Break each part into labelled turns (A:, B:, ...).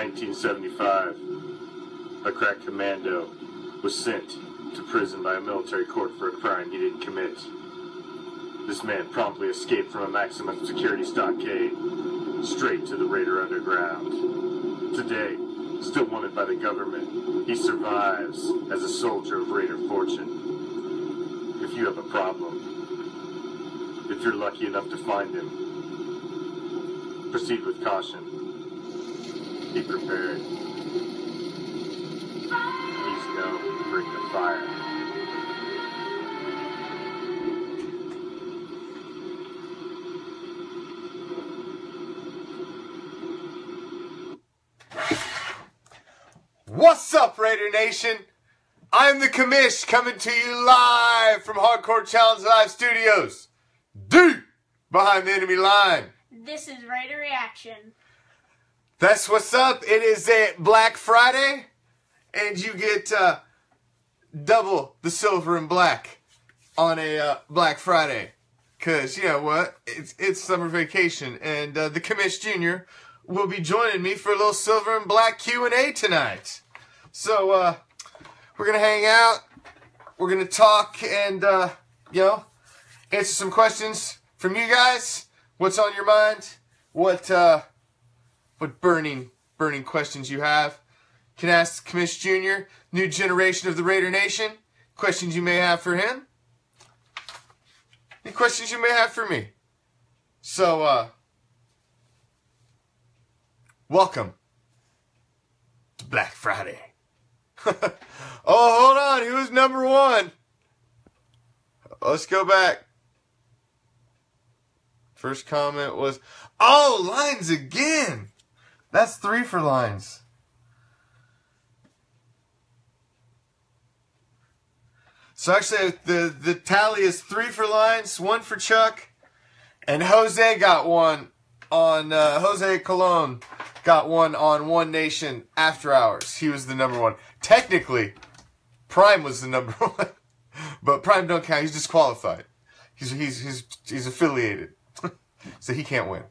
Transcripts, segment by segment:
A: 1975, a crack commando was sent to prison by a military court for a crime he didn't commit. This man promptly escaped from a maximum security stockade straight to the Raider underground. Today, still wanted by the government, he survives as a soldier of Raider fortune. If you have a problem, if you're lucky enough to find him, proceed with caution. Be prepared. He's known to bring the fire.
B: What's up, Raider Nation? I'm the Commish coming to you live from Hardcore Challenge Live Studios, deep behind the enemy line.
C: This is RAIDER ReACTION.
B: That's what's up. It is a Black Friday, and you get double the silver and black on a Black Friday. Because, you know what, it's summer vacation, and the Commish JR will be joining me for a little silver and black Q&A tonight. So, we're going to hang out, we're going to talk, and, you know, answer some questions from you guys. What's on your mind? What burning questions you have? You can ask Commish JR, new generation of the Raider Nation, questions you may have for him. Any questions you may have for me. So, welcome to Black Friday. Oh, hold on. Who's number one? Let's go back. First comment was, oh, lines again. That's 3 for lines. So actually, the tally is 3 for lines, 1 for Chuck, and Jose got one on, Jose Colon got one on One Nation After Hours. He was the number 1. Technically, Prime was the number 1, but Prime don't count. He's disqualified. He's affiliated, so he can't win.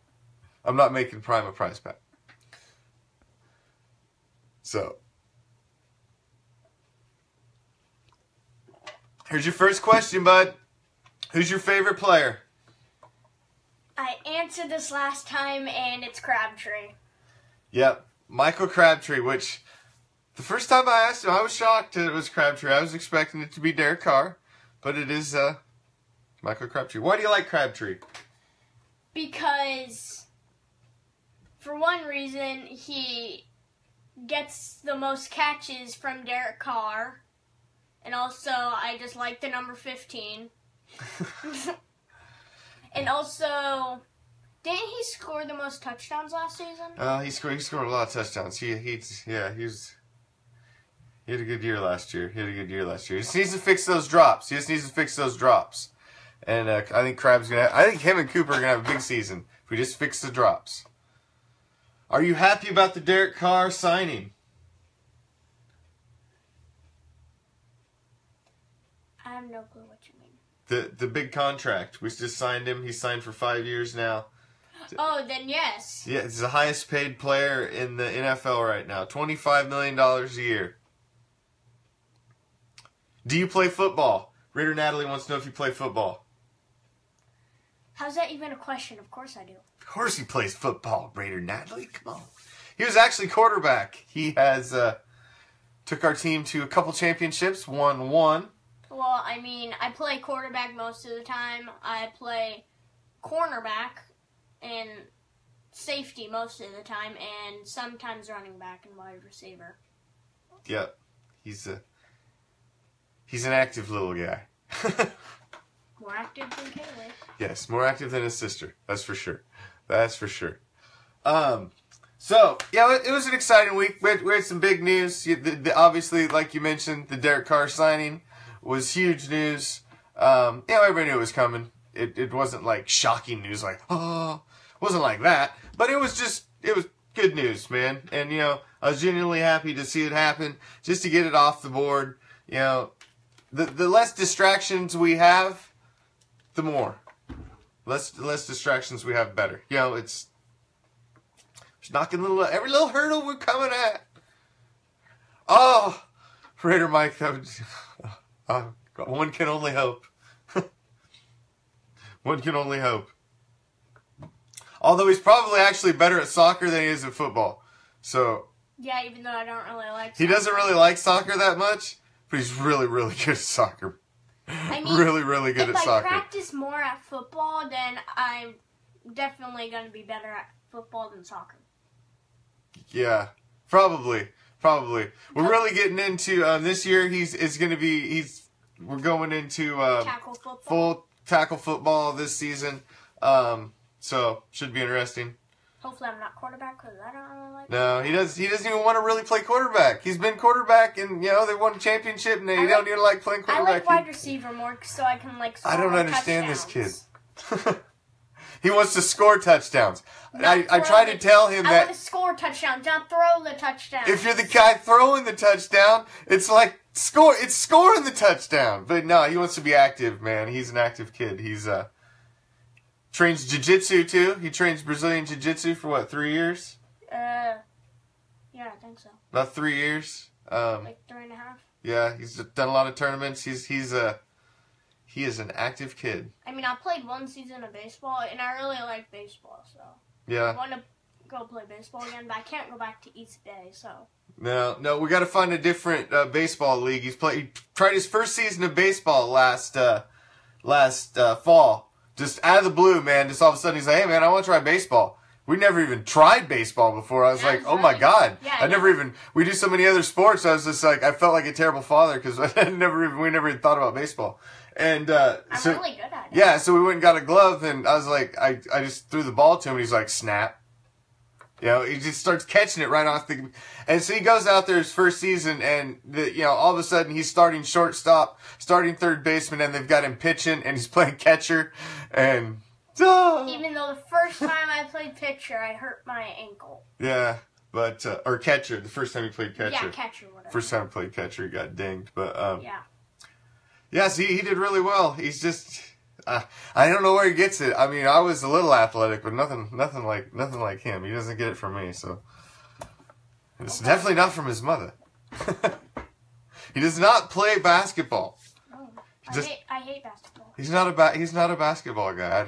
B: I'm not making Prime a prize pack. So, here's your first question, bud. Who's your favorite player?
C: I answered this last time, and it's Crabtree.
B: Yep, Michael Crabtree, which the first time I asked him, I was shocked that it was Crabtree. I was expecting it to be Derek Carr, but it is Michael Crabtree. Why do you like Crabtree?
C: Because, for one reason, he gets the most catches from Derek Carr, and also I just like the number 15. And also, didn't he score the most touchdowns last season?
B: He scored a lot of touchdowns. He had a good year last year. He just needs to fix those drops. And I think I think him and Cooper are gonna have a big season if we just fix the drops. Are you happy about the Derek Carr signing?
C: I have no clue what you mean.
B: The big contract. We just signed him. He's signed for 5 years now.
C: Oh, then yes.
B: Yeah, he's the highest paid player in the NFL right now. $25 million a year. Do you play football? Raider Natalie wants to know if you play football.
C: How's that even a question? Of course I do.
B: Of course he plays football, Raider Natalie. Come on. He was actually quarterback. He has took our team to a couple championships, won one.
C: Well, I mean, I play quarterback most of the time. I play cornerback and safety most of the time, and sometimes running back and wide receiver.
B: Yep. He's an active little guy.
C: More active than Kaylee.
B: Yes, more active than his sister. That's for sure. So, yeah, it was an exciting week. We had some big news. Obviously, like you mentioned, the Derek Carr signing was huge news. Everybody knew it was coming. It wasn't like shocking news, like, oh, it wasn't like that. But it was good news, man. And, I was genuinely happy to see it happen, just to get it off the board. The less distractions we have, the more. Less distractions we have, better. There's knocking every little hurdle we're coming at. Oh, Raider Mike, that would, one can only hope. One can only hope. Although he's probably actually better at soccer than he is at football. So
C: yeah, even though I don't really like soccer.
B: He doesn't really like soccer that much, but he's really, really good at soccer.
C: I mean,
B: really, really good at soccer.
C: If I practice more at football, then I'm definitely going to be better at football than soccer.
B: Yeah, probably. We're really getting into this year. We're going into
C: tackle football.
B: Full tackle football this season. So should be interesting.
C: Hopefully, I'm not quarterback because I don't really like.
B: No, he doesn't even want to really play quarterback. He's been quarterback, and they won a championship, and he don't even like playing quarterback.
C: I like wide receiver more, so I can score.
B: I don't understand this kid. He wants to score touchdowns. I try to tell him that.
C: I want to score touchdowns, not throw the touchdown.
B: If you're the guy throwing the touchdown, it's like score. It's scoring the touchdown. But no, he wants to be active, man. He's an active kid. He's trains jiu-jitsu too. He trains Brazilian jiu-jitsu for what, 3 years?
C: Yeah, I think so.
B: About 3 years.
C: Like 3.5.
B: Yeah, he's done a lot of tournaments. He is an active kid.
C: I mean, I played one season of baseball, and I really like baseball, so
B: yeah.
C: I want to go play baseball again, but I can't go back to East Bay, so.
B: No, we got to find a different baseball league. He tried his first season of baseball last fall. Just out of the blue, man. Just all of a sudden, he's like, "Hey, man, I want to try baseball." We never even tried baseball before. I was like, "Oh my god!"
C: Yeah,
B: We do so many other sports. I was just like, I felt like a terrible father because we never even thought about baseball. And
C: I'm really good at it.
B: Yeah, so we went and got a glove, and I was like, I just threw the ball to him, and he's like, snap. He just starts catching it right off the... And so he goes out there his first season, and all of a sudden he's starting shortstop, starting third baseman, and they've got him pitching, and he's playing catcher, and...
C: Even though the first time I played pitcher, I hurt my ankle.
B: Yeah, but... or catcher, the first time he played catcher.
C: Yeah, catcher, whatever.
B: First time he played catcher, he got dinged, but...
C: yeah.
B: Yes, he did really well. He's just... I don't know where he gets it. I mean, I was a little athletic, but nothing like him. He doesn't get it from me, so it's definitely not from his mother. He does not play basketball.
C: Oh, I hate basketball.
B: He's not a basketball guy.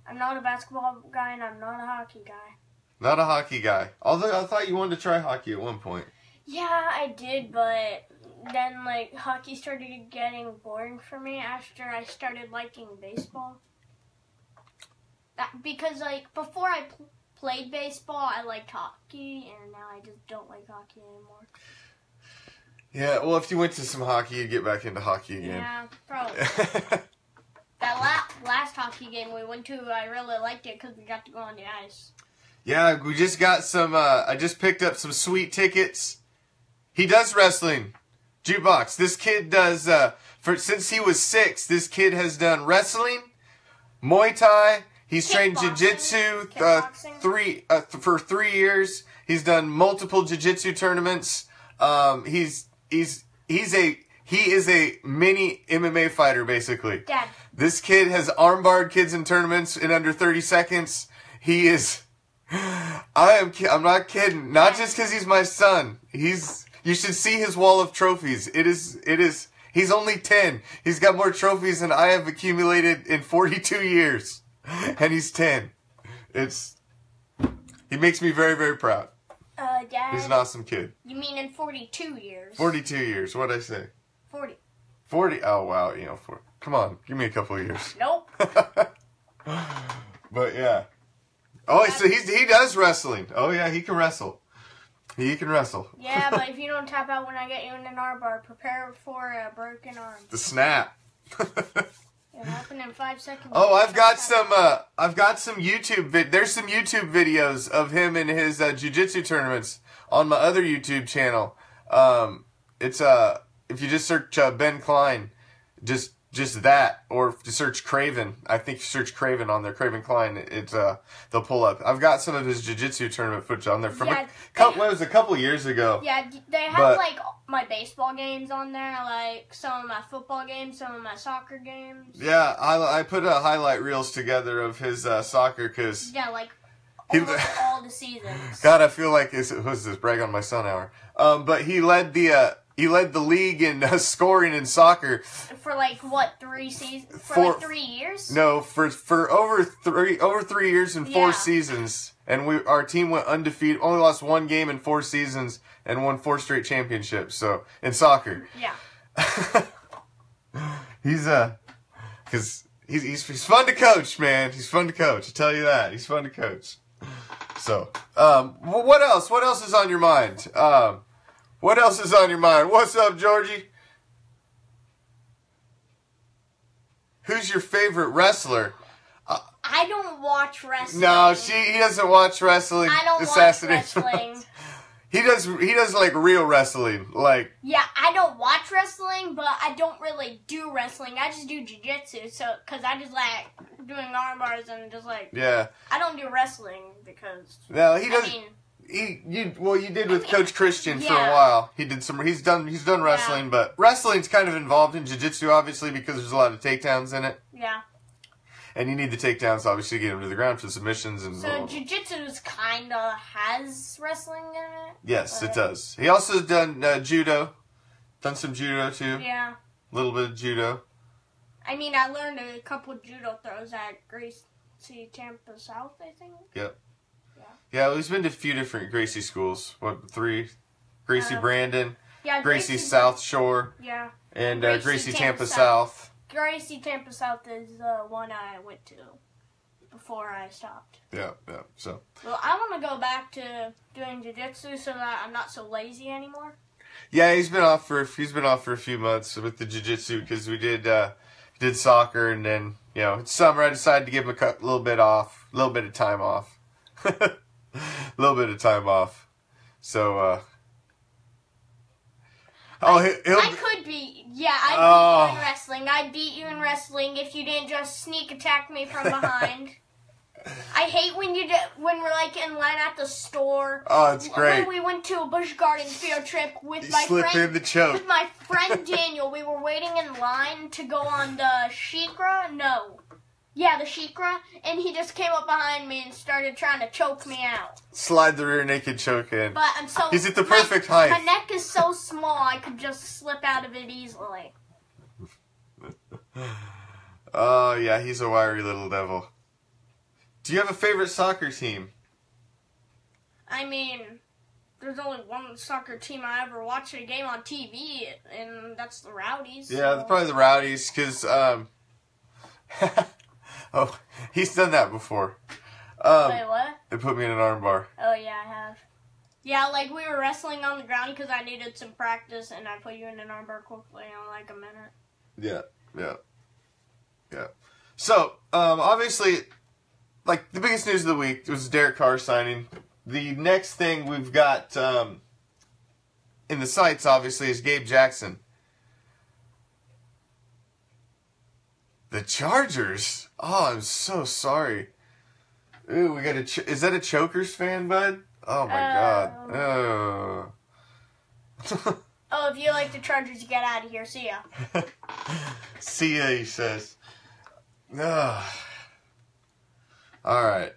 C: I'm not a basketball guy, and I'm not a hockey guy.
B: Not a hockey guy. Although I thought you wanted to try hockey at one point.
C: Yeah, I did, but then hockey started getting boring for me after I started liking baseball. Because before I played baseball, I liked hockey, and now I just don't like hockey anymore.
B: Yeah, well, if you went to some hockey, you'd get back into hockey again.
C: Yeah, probably. That last hockey game we went to, I really liked it because we got to go on the ice.
B: Yeah, we just got some, I just picked up some sweet tickets. He does wrestling. Jukebox. This kid does, since he was 6, this kid has done wrestling, Muay Thai. He's trained jiu-jitsu for 3 years. He's done multiple jiu-jitsu tournaments. He is a mini MMA fighter, basically.
C: Dad.
B: This kid has armbarred kids in tournaments in under 30 seconds. He is... I'm not kidding. Not just because he's my son. You should see his wall of trophies. It is, he's only 10. He's got more trophies than I have accumulated in 42 years. And he's 10. He makes me very, very proud.
C: Dad.
B: He's an awesome kid.
C: You mean in 42 years?
B: 42 years. What'd I say?
C: 40.
B: 40? Oh, wow. Come on. Give me a couple of years.
C: Nope.
B: But, yeah. Oh, so he does wrestling. Oh, yeah, he can wrestle. He can wrestle.
C: Yeah, but if you don't tap out when I get you in an armbar, prepare for a broken arm.
B: The snap.
C: It'll happen in 5 seconds.
B: Oh, I've got some YouTube there's some YouTube videos of him in his jiu-jitsu tournaments on my other YouTube channel. It's if you just search Ben Klein, just that, or if you search Craven, I think you search Craven on there, Craven Klein, they'll pull up. I've got some of his jiu-jitsu tournament footage on there from a couple years ago.
C: Yeah, they have my baseball games on there, some of my football games, some of my soccer games.
B: Yeah, I put highlight reels together of his soccer because...
C: Yeah, almost all the seasons.
B: God, I feel like it was this brag on my son hour. But he led the league in scoring in soccer
C: For like what, 3 seasons? For like 3 years?
B: No, for over 3 years and 4 seasons. And our team went undefeated, only lost 1 game in 4 seasons, and won 4 straight championships. So in soccer,
C: Yeah.
B: he's fun to coach, man. He's fun to coach. I tell you that. He's fun to coach. So, what else? What else is on your mind? What else is on your mind? What's up, Georgie? Who's your favorite wrestler?
C: I don't watch wrestling.
B: No, he doesn't watch wrestling.
C: I don't watch wrestling.
B: He does like real wrestling. Like,
C: yeah, I don't watch wrestling, but I don't really do wrestling. I just do jiu-jitsu, cause I just like doing arm bars and just like,
B: yeah.
C: I don't do wrestling because,
B: No, he doesn't.
C: I mean,
B: you did with Coach Christian for a while. He's done wrestling, but wrestling's kind of involved in jiu-jitsu, obviously, because there's a lot of takedowns in it.
C: Yeah.
B: And you need the takedowns, obviously, to get him to the ground for submissions. And
C: So jiu-jitsu kind of has wrestling in it?
B: Yes, it does. He also done judo. Done some judo, too.
C: Yeah.
B: A little bit of judo.
C: I mean, I learned a couple judo throws at Gracie Tampa South, I think.
B: Yep. Yeah, well, he's been to a few different Gracie schools. What, 3? Gracie Brandon,
C: Yeah,
B: Gracie South Shore,
C: yeah,
B: and Gracie Tampa South.
C: Gracie Tampa South is the one I went to before I stopped.
B: Yeah. So.
C: Well, I want to go back to doing jiu-jitsu so that I'm not so lazy anymore.
B: Yeah, he's been off for a few months with the jiu-jitsu because we did soccer, and then it's summer. I decided to give him a little bit of time off. A little bit of time off. So,
C: I could be, I'd beat you in wrestling. I'd beat you in wrestling if you didn't just sneak attack me from behind. I hate when we're like in line at the store.
B: Oh, it's great.
C: When we went to a Busch Gardens field trip with my friend Daniel, we were waiting in line to go on the the Sheikra, and he just came up behind me and started trying to choke me out.
B: Slide the rear naked choke in.
C: But
B: he's at the perfect height.
C: My neck is so small, I could just slip out of it easily.
B: Oh, yeah, he's a wiry little devil. Do you have a favorite soccer team?
C: I mean, there's only one soccer team I ever watched a game on TV, and that's the Rowdies.
B: Yeah, probably the Rowdies, because, oh, he's done that before.
C: Wait, what?
B: They put me in an armbar.
C: Oh, yeah, I have. Yeah, like, we were wrestling on the ground because I needed some practice, and I put you in an armbar quickly in, like, a minute.
B: Yeah. So, obviously, like, the biggest news of the week was Derek Carr signing. The next thing we've got in the sights, obviously, is Gabe Jackson. The Chargers? Oh, I'm so sorry. Ooh, we got is that a Chokers fan, bud? Oh, my God. Oh.
C: Oh, if you like the Chargers, you get out of here. See ya.
B: See ya, he says. Ugh. All right.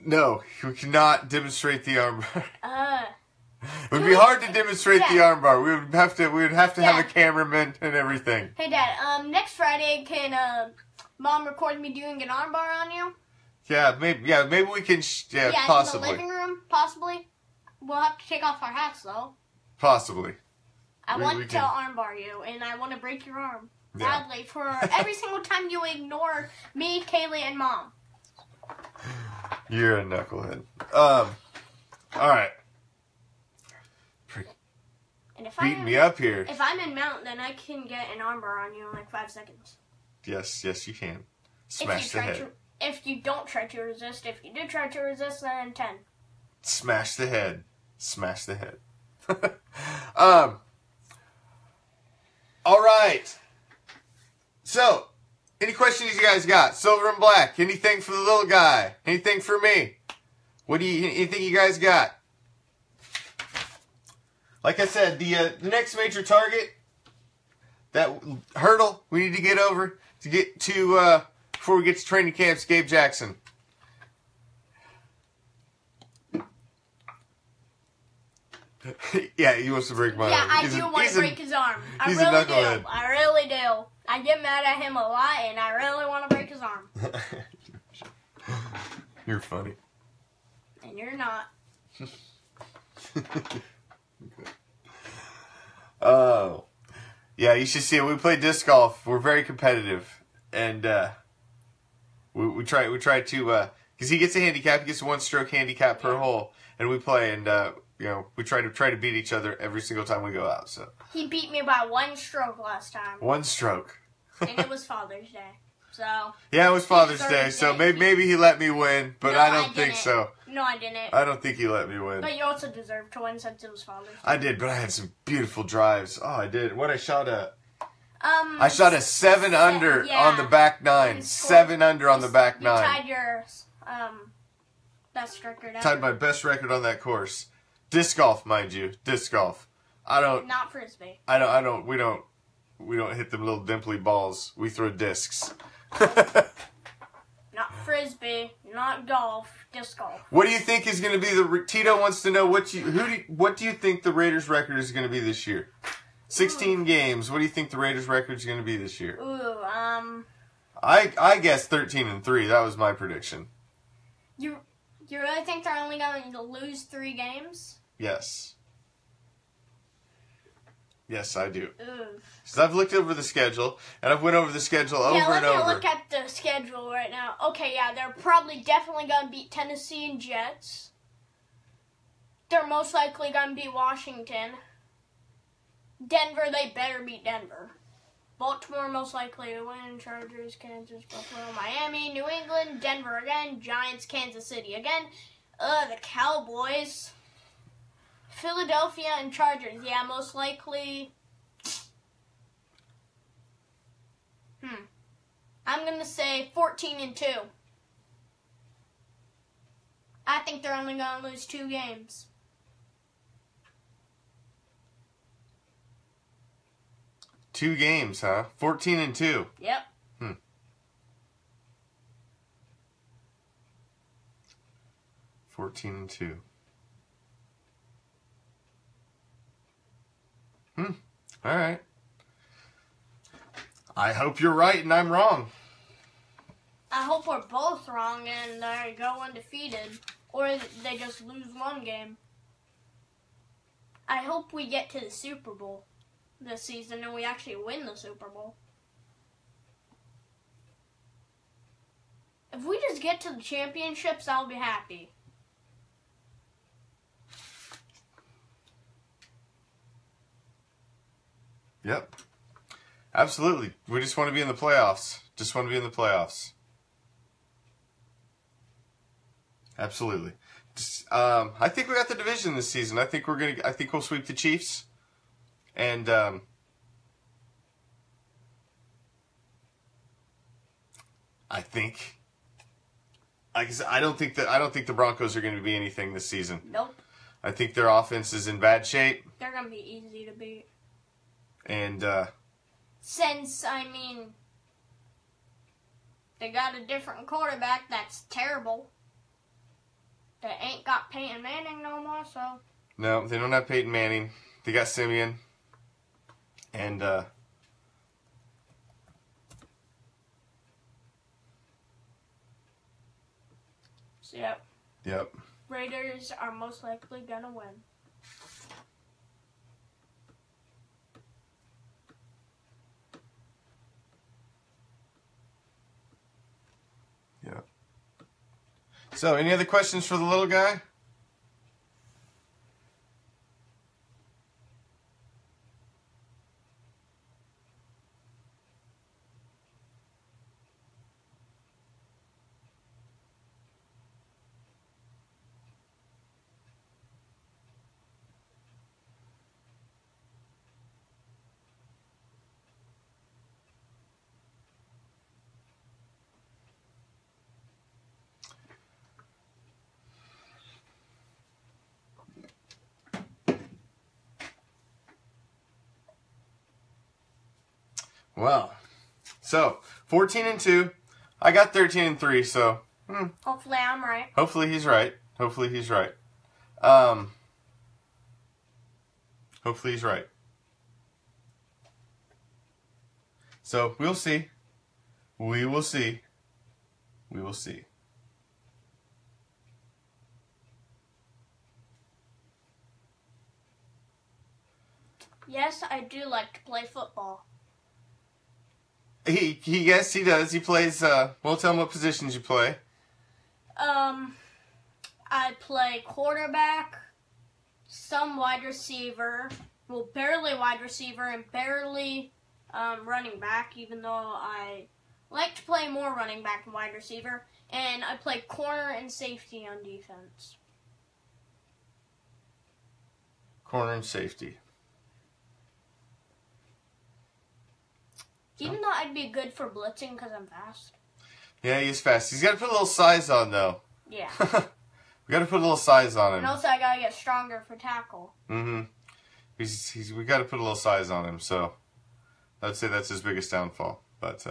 B: No, we cannot demonstrate the armbar. It would be hard to demonstrate the armbar. We would have to have a cameraman and everything.
C: Hey, Dad. Next Friday, can Mom record me doing an armbar on you?
B: Yeah, maybe we can. Possibly.
C: In the living room, possibly. We'll have to take off our hats, though.
B: Possibly.
C: I want to armbar you, and I want to break your arm badly for every single time you ignore me, Kaylee, and Mom.
B: You're a knucklehead. All right.
C: And if
B: Beating me up here.
C: If I'm in mount, then I can get an armbar on you in like 5 seconds.
B: Yes, you can. Smash the head.
C: If you don't try to resist, if you do try to resist, then 10.
B: Smash the head. Smash the head. All right. So, any questions you guys got? Silver and black. Anything for the little guy? Anything for me? Anything you guys got? Like I said, the next major target, that hurdle we need to get over to get to before we get to training camps. Gabe Jackson. Yeah, he wants to break my arm.
C: I do want to break his arm. I
B: he's a
C: really
B: knucklehead.
C: do. I really do. I get mad at him a lot, and I really want to break his arm.
B: You're funny.
C: And you're not.
B: Oh. Yeah, you should see it. We play disc golf. We're very competitive. And we try to, because he gets a handicap, he gets a 1-stroke handicap per hole. And we play, and you know, we try to beat each other every single time we go out. So
C: He beat me by 1 stroke last time.
B: 1 stroke.
C: And it was Father's Day. So
B: yeah, it was Father's Day, so maybe he let me win, but
C: No,
B: I don't think
C: didn't.
B: so.
C: No, I didn't.
B: I don't think he let me win.
C: But you also deserved to win since it was Father's Day.
B: I did, but I had some beautiful drives. Oh, I did. What I shot a 7 under
C: yeah.
B: on the back 9.
C: And
B: 7 under on the back 9.
C: You tied your best record ever.
B: Tied my best record on that course. Disc golf, mind you. Disc golf.
C: Not Frisbee.
B: We don't hit them little dimply balls. We throw discs.
C: Not Frisbee, not golf, disc golf.
B: What do you think is going to be the... Tito wants to know what do you think the Raiders' record is going to be this year? 16 games. What do you think the Raiders' record is going to be this year?
C: Ooh,
B: I guess 13-3. That was my prediction.
C: You really think they're only going to lose 3 games?
B: Yes. Yes, I do.
C: Ooh.
B: Because I've looked over the schedule, and I've went over the schedule over and over.
C: Yeah, let me look at the schedule right now. Okay, yeah, they're probably definitely going to beat Tennessee and Jets. They're most likely going to beat Washington. Denver, they better beat Denver. Baltimore, most likely to win. Chargers, Kansas, Buffalo, Miami, New England, Denver again. Giants, Kansas City again. The Cowboys. Philadelphia and Chargers. Yeah, most likely. I'm going to say 14-2. I think they're only going to lose 2 games.
B: Two games, huh? 14-2.
C: Yep.
B: 14-2. All right. I hope you're right and I'm wrong.
C: I hope we're both wrong and they go undefeated. Or they just lose 1 game. I hope we get to the Super Bowl this season and we actually win the Super Bowl. If we just get to the championships, I'll be happy.
B: Yep. Absolutely. We just want to be in the playoffs. Just want to be in the playoffs. Absolutely. I think we got the division this season. I think we'll sweep the Chiefs. And I think I don't think the Broncos are going to be anything this season.
C: Nope.
B: I think their offense is in bad shape.
C: They're going to be easy to beat.
B: And
C: since, they got a different quarterback that's terrible. They ain't got Peyton Manning no more, so.
B: No, they don't have Peyton Manning. They got Simeon. And
C: Yep.
B: Yep.
C: Raiders are most likely going to win.
B: Yep. So, any other questions for the little guy? Well, so 14-2. I got 13-3. So
C: Hopefully I'm right.
B: hopefully he's right. Hopefully he's right. Hopefully he's right. So we'll see. We will see. We will see.
C: Yes, I do like to play football.
B: Yes, he does. He plays, well, tell him what positions you play.
C: I play quarterback, some wide receiver, well, barely wide receiver, and barely running back, even though I like to play more running back and wide receiver. And I play corner and safety on defense.
B: Corner and safety.
C: Even though I'd be good for blitzing because I'm fast.
B: Yeah, he's fast. He's got to put a little size on, though.
C: Yeah.
B: We got to put a little size on him.
C: And also I got to get stronger for tackle.
B: Mm-hmm. We got to put a little size on him, so I'd say that's his biggest downfall. But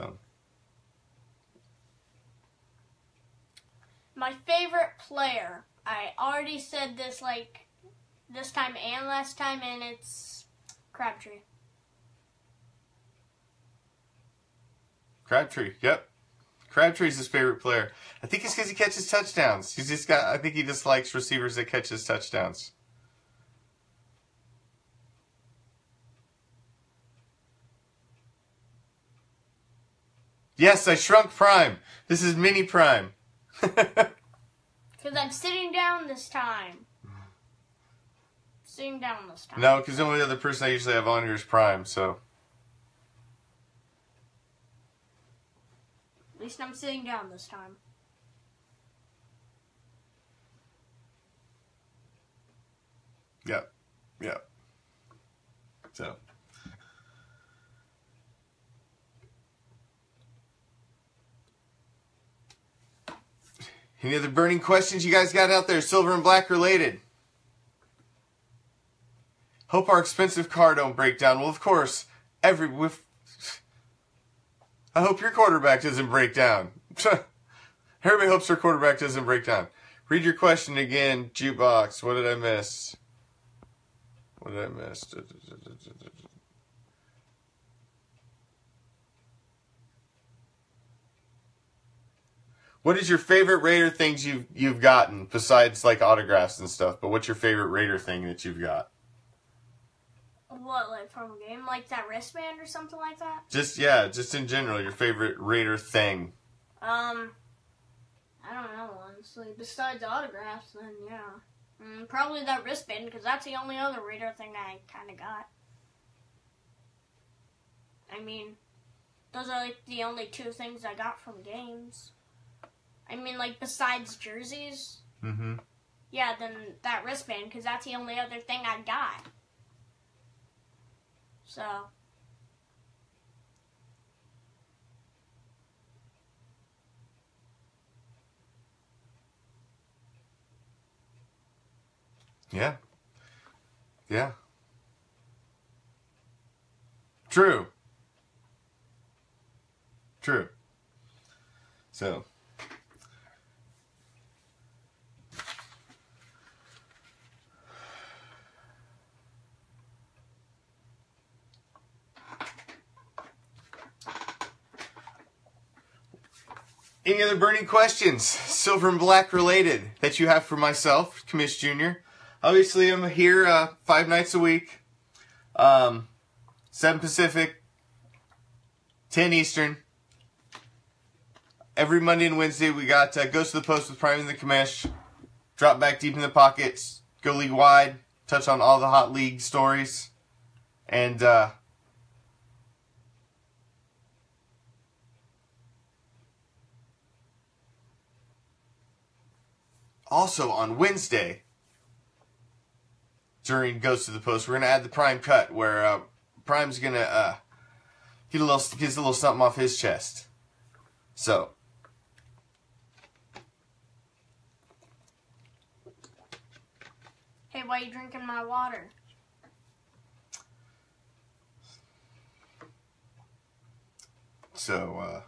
C: my favorite player, I already said this like this time and last time, and it's Crabtree.
B: Crabtree, yep. Crabtree's his favorite player. I think it's because he catches touchdowns. I think he just likes receivers that catches touchdowns. Yes, I shrunk Prime. This is mini Prime.
C: Because I'm sitting down this time. Sitting down this time.
B: No, because the only other person I usually have on here is Prime, so.
C: At least I'm sitting down this time.
B: Yep. Yep. So. Any other burning questions you guys got out there, silver and black related? Hope our expensive car don't break down. Well, of course, I hope your quarterback doesn't break down. Everybody hopes their quarterback doesn't break down. Read your question again, Jukebox. What did I miss? What did I miss? What is your favorite Raider things you've gotten besides like autographs and stuff? But what's your favorite Raider thing that you've got?
C: What, like from a game? Like that wristband or something like that?
B: Just in general, your favorite Raider thing.
C: I don't know, honestly. Besides autographs, then yeah. Probably that wristband, because that's the only other Raider thing I kind of got. I mean, those are like the only two things I got from games. I mean, like, besides jerseys.
B: Mm-hmm.
C: Yeah, then that wristband, because that's the only other thing I got. So.
B: Yeah. Yeah. True. True. So. Any other burning questions, silver and black related, that you have for myself, Commish JR? Obviously, I'm here 5 nights a week, 7 Pacific, 10 Eastern. Every Monday and Wednesday, we got Goes to the Post with Prime and the Commish, drop back deep in the pockets, go league wide, touch on all the hot league stories, and also on Wednesday, during Goes to the Post, we're going to add the Prime Cut, where Prime's going to get a little something off his chest. So.
C: Hey, why are you drinking my water?
B: So,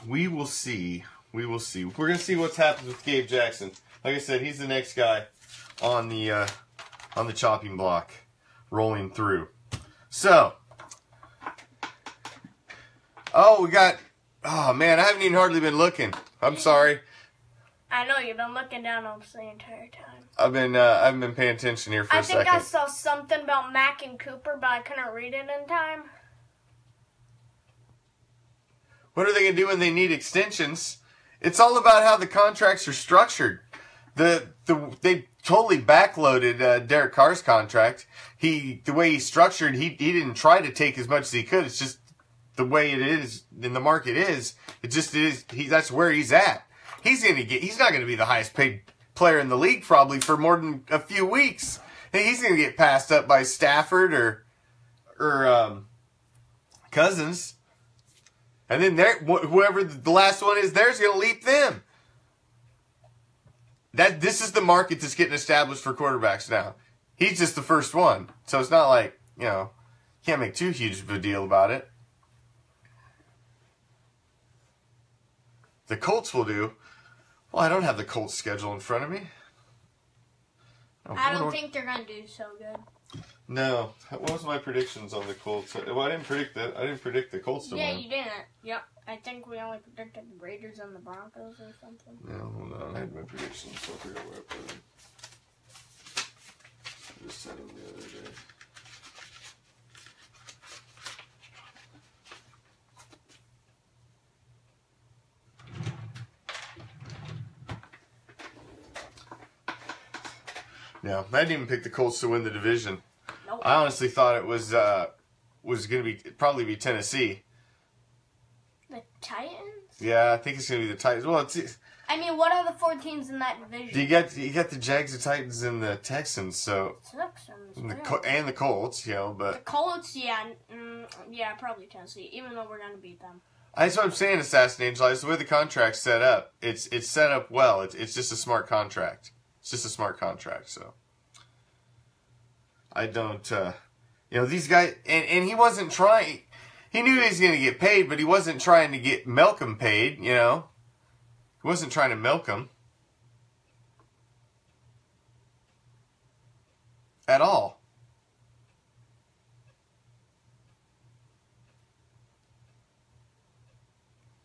B: we will see. We will see. We're going to see what's happened with Gabe Jackson. Like I said, he's the next guy on the chopping block, rolling through. So, oh, we got. Oh man, I haven't even hardly been looking. I'm sorry.
C: I know you've been looking down almost the entire time.
B: I haven't been paying attention here for a second.
C: I think I saw something about Mac and Cooper, but I couldn't read it in time.
B: What are they going to do when they need extensions? It's all about how the contracts are structured. They totally backloaded Derek Carr's contract. The way he's structured, he didn't try to take as much as he could. It's just the way it is in the market is. It just is. That's where he's at. He's not going to be the highest paid player in the league probably for more than a few weeks. And he's going to get passed up by Stafford or Cousins. And then whoever the last one is, there's going to leap them. This is the market that's getting established for quarterbacks now. He's just the first one. So it's not like, can't make too huge of a deal about it. The Colts will do. Well, I don't have the Colts schedule in front of me.
C: I don't think they're going to do so good.
B: No. What was my predictions on the Colts? Well, I didn't predict that. I didn't predict the Colts to win.
C: Yeah, you didn't. Yep. I think we only predicted the Raiders and the Broncos or something.
B: No, hold on. I had my predictions, so I forgot where I put them. I just said them the other day. No, I didn't even pick the Colts to win the division.
C: Nope.
B: I honestly thought it was going to probably be Tennessee.
C: The Titans?
B: Yeah, I think it's going to be the Titans. Well,
C: I mean, what are the 4 teams in that division?
B: You got the Jags, the Titans, and the Texans. So
C: Texans,
B: and the Colts, but
C: the Colts, yeah, probably Tennessee. Even though we're going to beat them.
B: That's what I'm saying, Assassin Angel. It's the way the contract's set up. It's set up well. It's just a smart contract. It's just a smart contract. So I don't, these guys, and he wasn't trying. He knew he was going to get paid, but he wasn't trying to milk him paid. He wasn't trying to milk him at all.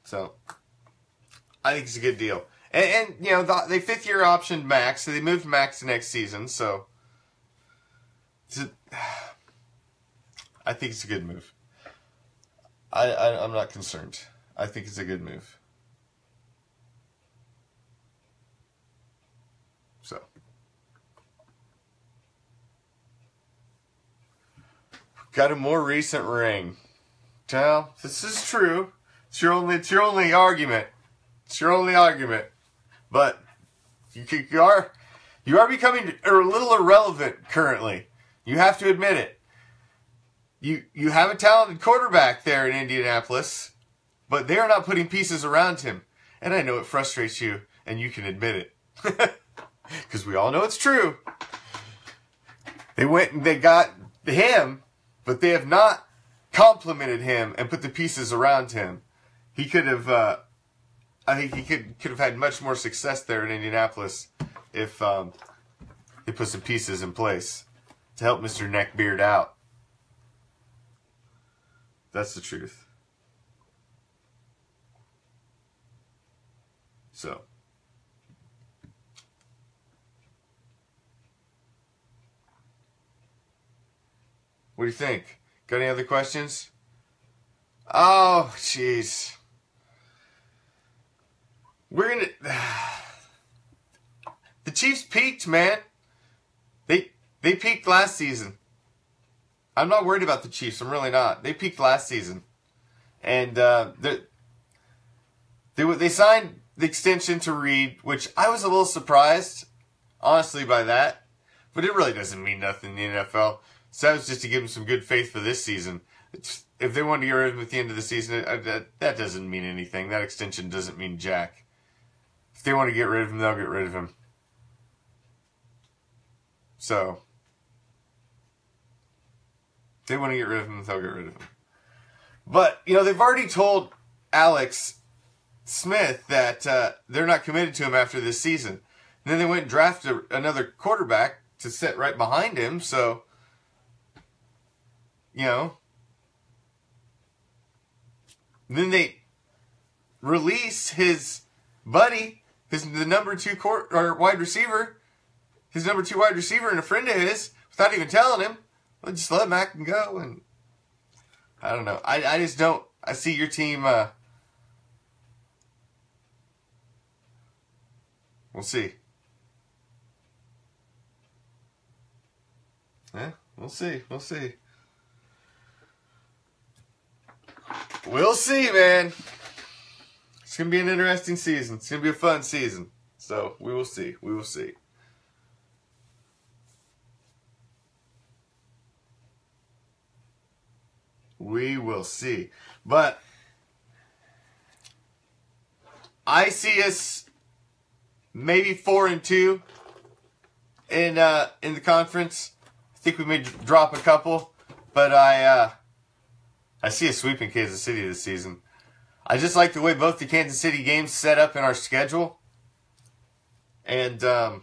B: So, I think it's a good deal. And they 5th-year optioned Max, so they moved Max to next season, so I think it's a good move. I'm not concerned. I think it's a good move. So, got a more recent ring. Well, this is true. It's your only argument. It's your only argument. But you are becoming a little irrelevant currently. You have to admit it. You have a talented quarterback there in Indianapolis, but they are not putting pieces around him. And I know it frustrates you, and you can admit it. Because we all know it's true. They went and they got him, but they have not complimented him and put the pieces around him. He could have, I think he could have had much more success there in Indianapolis if they put some pieces in place to help Mr. Neckbeard out. That's the truth. So. What do you think? Got any other questions? Oh, jeez. The Chiefs peaked, man. They peaked last season. I'm not worried about the Chiefs. I'm really not. They peaked last season. And they signed the extension to Reed, which I was a little surprised, honestly, by that. But it really doesn't mean nothing in the NFL. So that was just to give him some good faith for this season. if they wanted to get rid of him at the end of the season, that doesn't mean anything. That extension doesn't mean jack. If they want to get rid of him, they'll get rid of him. So, if they want to get rid of him, they'll get rid of him. But, you know, they've already told Alex Smith that they're not committed to him after this season. And then they went and drafted another quarterback to sit right behind him. So, you know, then they release his buddy, the number 2 wide receiver, his number 2 wide receiver and a friend of his, without even telling him. Well, just let Mac go. And I don't know. I just don't. I see your team. We'll see. Yeah, we'll see. We'll see. We'll see, man. It's going to be an interesting season. It's going to be a fun season. So, we will see. We will see. We will see. But I see us maybe 4-2 in the conference. I think we may drop a couple, but I see a sweep in Kansas City this season. I just like the way both the Kansas City games set up in our schedule. And, yeah,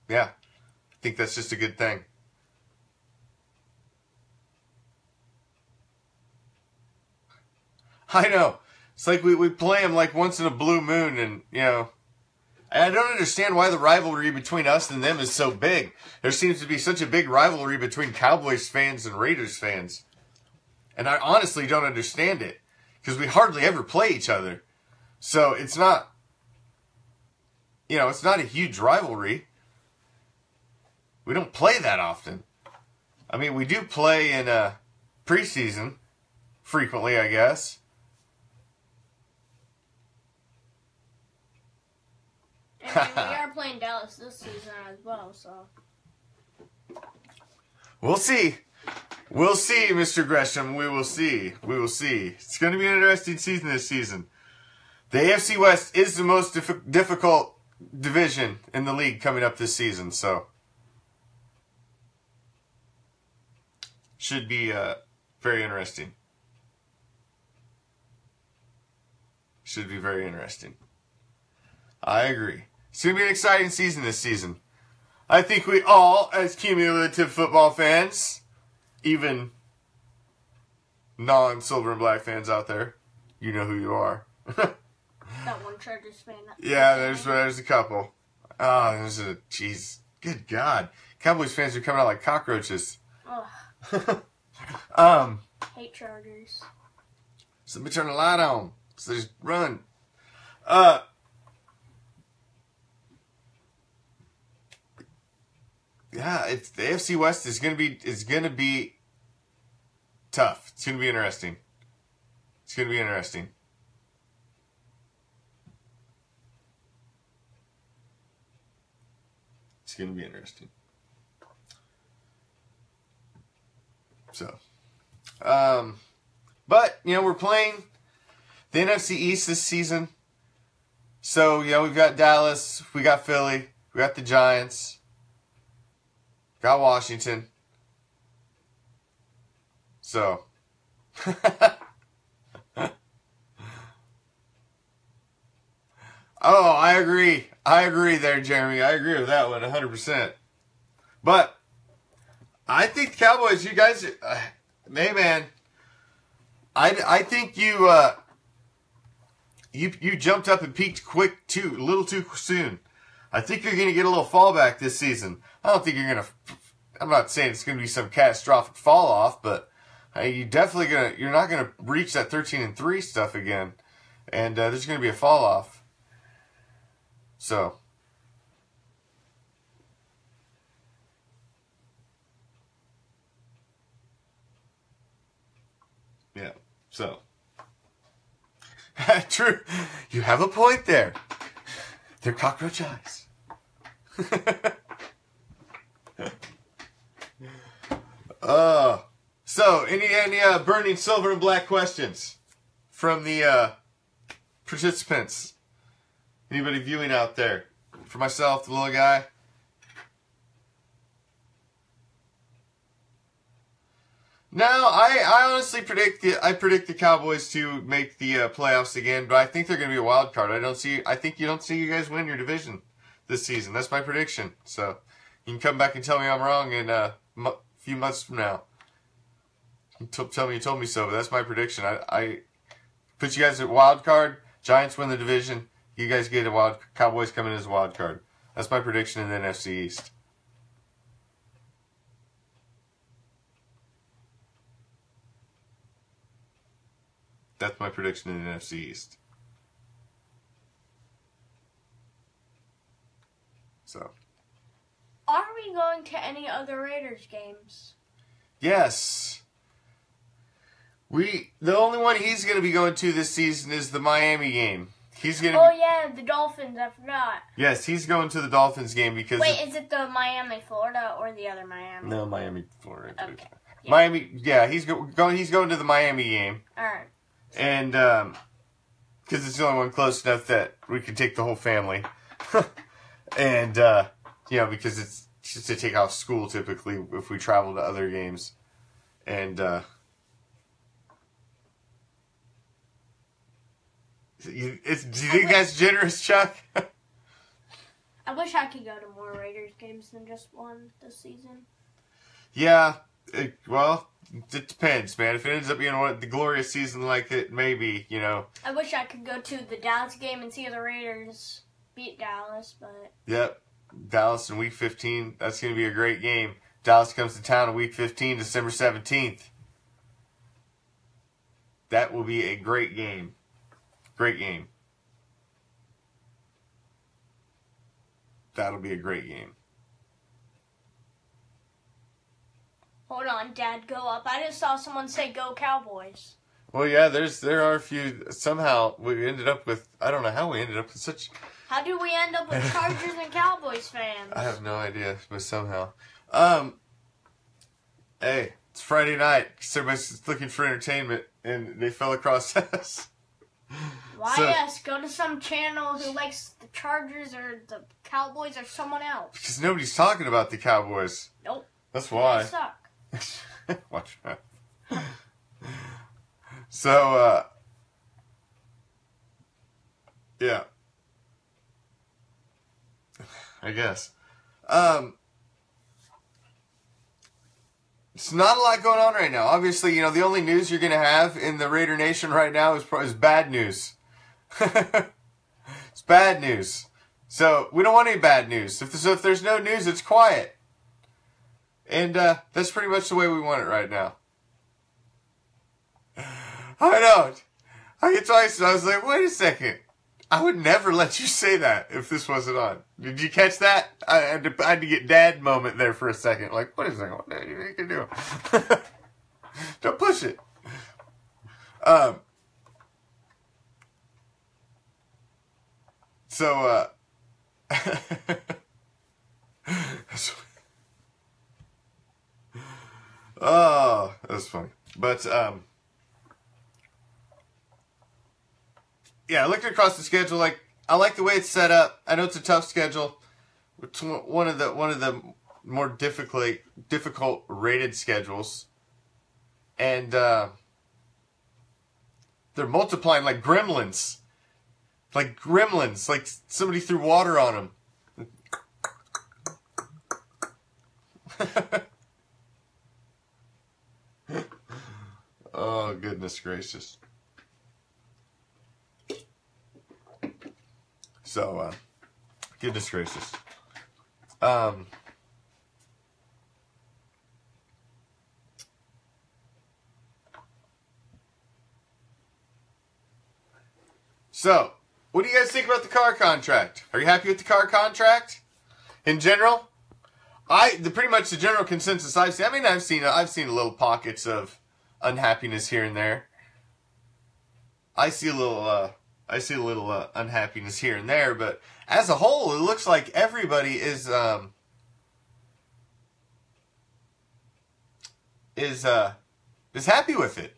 B: I think that's just a good thing. I know. It's like we play them like once in a blue moon, and, you know, I don't understand why the rivalry between us and them is so big. There seems to be such a big rivalry between Cowboys fans and Raiders fans. And I honestly don't understand it, because we hardly ever play each other. So it's not, you know, it's not a huge rivalry. We don't play that often. I mean, we do play in preseason frequently, I guess.
C: And we are playing Dallas this season as well, so.
B: We'll see. We'll see, Mr. Gresham. We will see. We will see. It's going to be an interesting season this season. The AFC West is the most difficult division in the league coming up this season, so. Should be very interesting. Should be very interesting. I agree. It's going to be an exciting season this season. I think we all, as cumulative football fans, even non-silver and black fans out there, you know who you are.
C: That one Chargers fan.
B: Yeah, there's a couple. Oh, there's a, jeez, good God. Cowboys fans are coming out like cockroaches.
C: Ugh. Hate Chargers.
B: So let me turn the light on. So just run. Yeah, it's the AFC West is gonna be tough. It's gonna be interesting. It's gonna be interesting. It's gonna be interesting. So, but you know, we're playing the NFC East this season. So, you know, we've got Dallas, we got Philly, we got the Giants. Got Washington. So. Oh, I agree. I agree there, Jeremy. I agree with that one 100%. But I think the Cowboys, you guys, hey, man. I think you jumped up and peaked quick a little too soon. I think you're going to get a little fallback this season. I don't think you're going to, I'm not saying it's going to be some catastrophic fall off, but you're not going to reach that 13-3 stuff again. And there's going to be a fall off. So. Yeah. So. True. You have a point there. They're cockroach eyes. So, So, any burning silver and black questions from the participants? Anybody viewing out there? For myself, the little guy. No, I honestly predict the Cowboys to make the playoffs again, but I think they're going to be a wild card. I think you don't see you guys win your division this season. That's my prediction. So you can come back and tell me I'm wrong in a few months from now. Tell me you told me so, but that's my prediction. I put you guys at wild card. Giants win the division. You guys get a Cowboys come in as a wild card. That's my prediction in the NFC East. That's my prediction in the NFC East. So.
C: Are we going to any other Raiders games?
B: Yes. The only one he's going to be going to this season is the Miami game. He's going to.
C: Oh yeah, the Dolphins. I forgot.
B: Yes, he's going to the Dolphins game because.
C: Wait, is it the Miami, Florida, or the other Miami?
B: No, Miami, Florida.
C: Okay. Yeah.
B: Miami. Yeah, he's going to the Miami game.
C: All right.
B: And because it's the only one close enough that we can take the whole family, and because it's just to take off school typically if we travel to other games, and do you think that's generous, Chuck?
C: I wish I could go to more Raiders games than just one this season.
B: Yeah, well. It depends, man. If it ends up being the glorious season like it may be,
C: I wish I could go to the Dallas game and see the Raiders beat Dallas, but...
B: Yep. Dallas in Week 15. That's going to be a great game. Dallas comes to town in Week 15, December 17th. That will be a great game. Great game. That'll be a great game.
C: Hold on, Dad, go up. I just saw someone say go Cowboys.
B: Well, yeah, there are a few. Somehow we ended up with, I don't know how we ended up with such.
C: How did we end up with Chargers and Cowboys fans?
B: I have no idea, but somehow. Hey, it's Friday night. Everybody's looking for entertainment, and they fell across us.
C: Why us? Go to some channel who likes the Chargers or the Cowboys or someone else.
B: Because nobody's talking about the Cowboys.
C: Nope.
B: That's why.
C: They suck.
B: Watch that. So, yeah. I guess. It's not a lot going on right now. Obviously, the only news you're going to have in the Raider Nation right now is bad news. It's bad news. So, we don't want any bad news. If there's no news, it's quiet. And that's pretty much the way we want it right now. I know. I get twice, and I was like, wait a second. I would never let you say that if this wasn't on. Did you catch that? I had to get dad moment there for a second. Like, wait a second. What are you can do? Don't push it. Oh, that's funny. But, yeah, I looked across the schedule. I like the way it's set up. I know it's a tough schedule. It's one of the more difficult rated schedules. And, they're multiplying like gremlins. Like gremlins. Like somebody threw water on them. Oh, goodness gracious. So, goodness gracious. So, what do you guys think about the car contract? Are you happy with the car contract in general? Pretty much the general consensus I've seen. I mean, I've seen little pockets of unhappiness here and there. I see a little unhappiness here and there, but as a whole, it looks like everybody is is happy with it.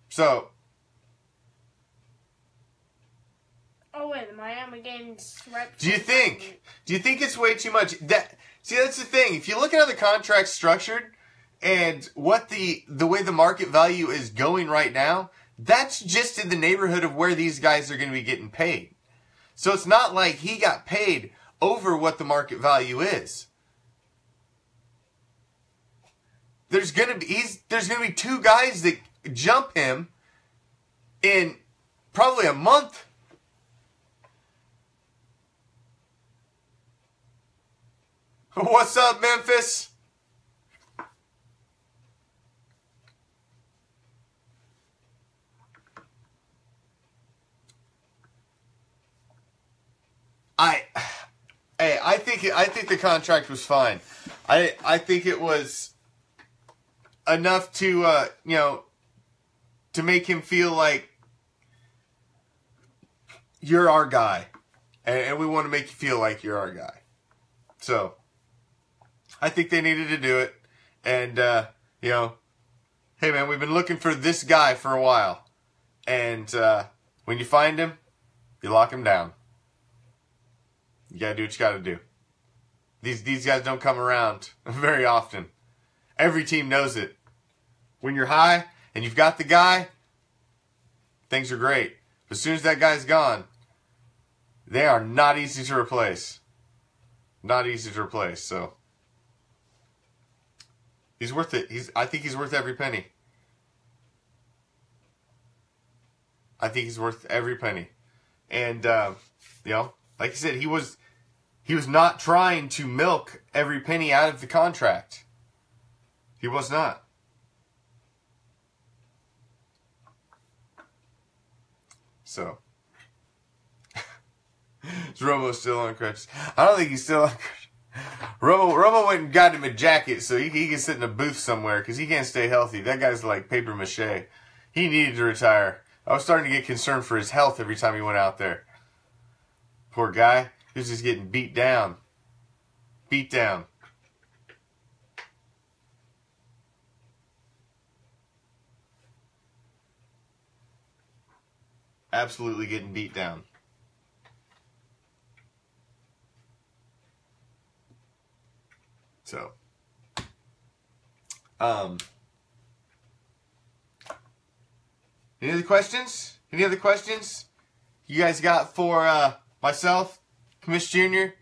B: So.
C: Oh wait, the Miami game's right.
B: Do you think it's way too much? See, that's the thing. If you look at how the contract's structured and what the way the market value is going right now, that's just in the neighborhood of where these guys are going to be getting paid. So it's not like he got paid over what the market value is. There's going to be two guys that jump him in probably a month. What's up, Memphis? I think the contract was fine. I think it was enough to to make him feel like you're our guy, and we want to make you feel like you're our guy. So I think they needed to do it, and hey man, we've been looking for this guy for a while, and when you find him, you lock him down. You gotta do what you gotta do. These guys don't come around very often. Every team knows it. When you're high and you've got the guy, things are great. But as soon as that guy's gone, they are not easy to replace. Not easy to replace. So he's worth it. I think he's worth every penny. I think he's worth every penny. And like I said, he was not trying to milk every penny out of the contract. He was not. So is Romo still on crutches? I don't think he's still on crutches. Romo went and got him a jacket so he can sit in a booth somewhere because he can't stay healthy. That guy's like paper mache. He needed to retire. I was starting to get concerned for his health every time he went out there. Poor guy. He was just getting beat down. Beat down. Absolutely getting beat down. So, any other questions? Any other questions you guys got for myself, Commish Jr.?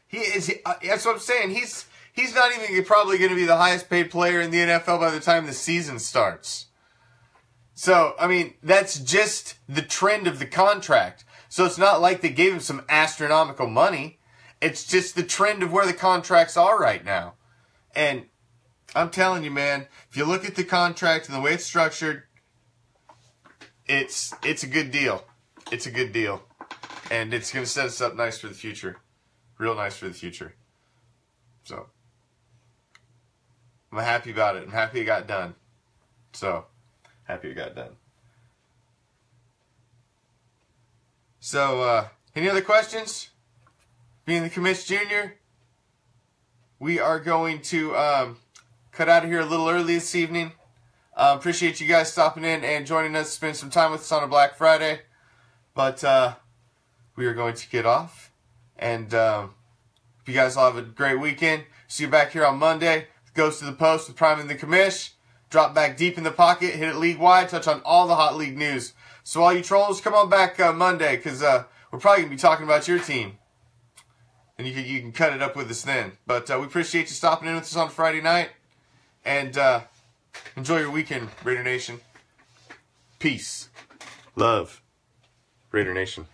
B: He is. That's what I'm saying. He's not even probably going to be the highest paid player in the NFL by the time the season starts. So, I mean, that's just the trend of the contract. So it's not like they gave him some astronomical money. It's just the trend of where the contracts are right now. And I'm telling you, man, if you look at the contract and the way it's structured, it's a good deal. It's a good deal. And it's going to set us up nice for the future. Real nice for the future. So, I'm happy about it. I'm happy it got done. So, happy it got done. So, any other questions? Being the Commish Jr., we are going to cut out of here a little early this evening. Appreciate you guys stopping in and joining us, spend some time with us on a Black Friday. But we are going to get off. And you guys all have a great weekend. See you back here on Monday. Goes to the Post with Prime and the Commish. Drop back deep in the pocket, hit it league-wide, touch on all the hot league news. So all you trolls, come on back Monday, because we're probably going to be talking about your team. And you can cut it up with us then. But we appreciate you stopping in with us on Friday night. And enjoy your weekend, Raider Nation. Peace. Love. Raider Nation.